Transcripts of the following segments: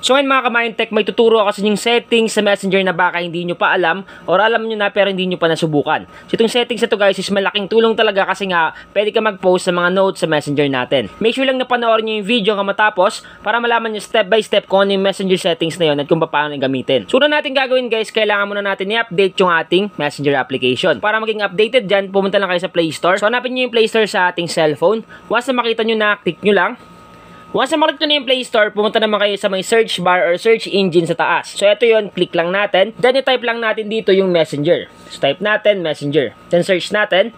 So ngayon mga ka-Mindtech, may tuturo ako sa inyong settings sa Messenger na baka hindi nyo pa alam or alam nyo na pero hindi nyo pa nasubukan. So itong settings na to guys is malaking tulong talaga kasi nga pwede ka mag-post sa mga notes sa Messenger natin. Make sure lang na panoorin nyo yung video hanggang matapos para malaman nyo step by step kung ano yung Messenger settings na yun at kung paano yung gamitin. So una natin gagawin guys, kailangan muna natin i-update yung ating Messenger application. Para maging updated dyan, pumunta lang kayo sa Play Store. So hanapin nyo yung Play Store sa ating cellphone. Once na makita nyo na, click nyo lang. Once na maklik nyo na yung Play Store, pumunta naman kayo sa may search bar or search engine sa taas. So, ito yun, click lang natin. Then, i-type lang natin dito yung Messenger. So, type natin, Messenger. Then, search natin.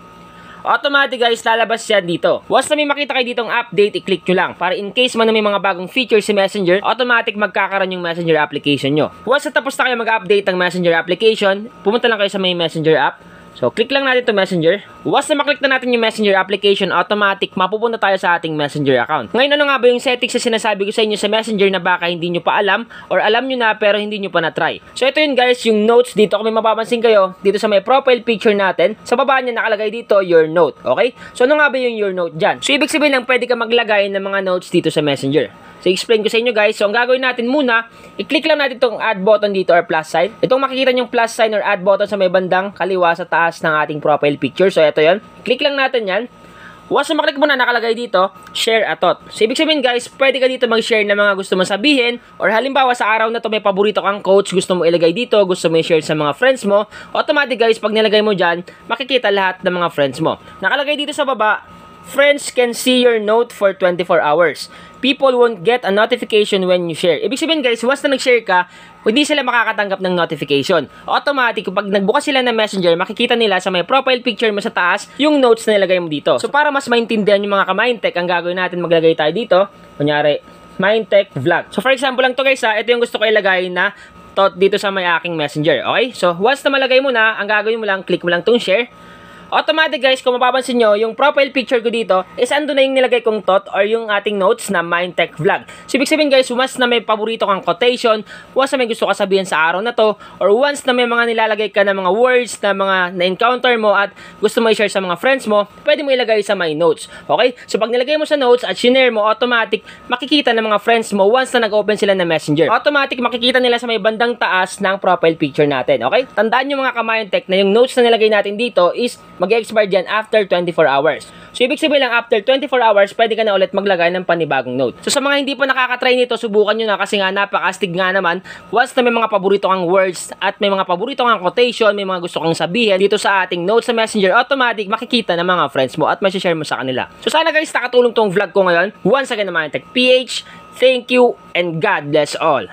Automatic guys, lalabas yan dito. Once na may makita kayo ditong update, i-click nyo lang. Para in case man na may mga bagong features si Messenger, automatic magkakaroon yung Messenger application nyo. Once na tapos na kayo mag-update ng Messenger application, pumunta lang kayo sa may Messenger app. So, click lang natin to Messenger. Once na maklik na natin yung Messenger application, automatic mapupunta tayo sa ating Messenger account. Ngayon, ano nga ba yung settings na sinasabi ko sa inyo sa Messenger na baka hindi nyo pa alam or alam nyo na pero hindi nyo pa na-try? So, ito yun guys, yung notes dito. Kung may mapapansin kayo, dito sa may profile picture natin, sa baba niya nakalagay dito, your note. Okay? So, ano nga ba yung your note dyan? So, ibig sabihin lang, pwede ka maglagay ng mga notes dito sa Messenger. So, explain ko sa inyo guys. So, ang gagawin natin muna, i-click lang natin itong add button dito or plus sign. Itong makikita yung plus sign or add button sa may bandang kaliwa sa taas ng ating profile picture. So, ito yun. Click lang natin yan. Once na maklik mo na, nakalagay dito, share a thought. So, ibig sabihin guys, pwede ka dito mag-share ng mga gusto mong sabihin or halimbawa sa araw na to may paborito kang quotes, gusto mo ilagay dito, gusto mo i-share sa mga friends mo, automatic guys, pag nilagay mo dyan, makikita lahat ng mga friends mo. Nakalagay dito sa baba, friends can see your note for 24 hours. People won't get a notification when you share. Ibig sabihin guys, once na nag-share ka, hindi sila makakatanggap ng notification. Automatic, pag nagbukas sila ng Messenger, makikita nila sa may profile picture mo sa taas, yung notes na nilagay mo dito. So para mas maintindihan yung mga ka-Mindtech, ang gagawin natin, maglagay tayo dito. Kunyari, Mindtech Vlog. So for example lang to guys ito yung gusto ko ilagay na thought dito sa may aking Messenger. Okay? So once na malagay mo na, ang gagawin mo lang, click mo lang tong share. Automatic guys, kung mapapansin nyo, yung profile picture ko dito is ando na yung nilagay kong thought or yung ating notes na Mindtech Vlog. So ibig sabihin guys, once na may paborito kang quotation, once na may gusto ka sabihin sa araw na to, or once na may mga nilalagay ka na mga words na mga na-encounter mo at gusto mo i-share sa mga friends mo, pwede mo ilagay sa my notes. Okay? So pag nilagay mo sa notes at shinare mo, automatic makikita ng mga friends mo once na nag-open sila ng Messenger. Automatic makikita nila sa may bandang taas ng profile picture natin. Okay? Tandaan nyo mga ka-Mindtech na yung notes na nilagay natin dito is mag-expire dyan after 24 hours. So, ibig sabihin lang, after 24 hours, pwede ka na ulit maglagay ng panibagong note. So, sa mga hindi pa nakakatry nito, subukan nyo na kasi nga napakastig nga naman. Once na may mga paborito kang words at may mga paborito kang quotation, may mga gusto kang sabihin dito sa ating notes sa Messenger, automatic makikita ng mga friends mo at share mo sa kanila. So, sana guys, nakatulong tong vlog ko ngayon. Once again naman, Tech PH, thank you and God bless all.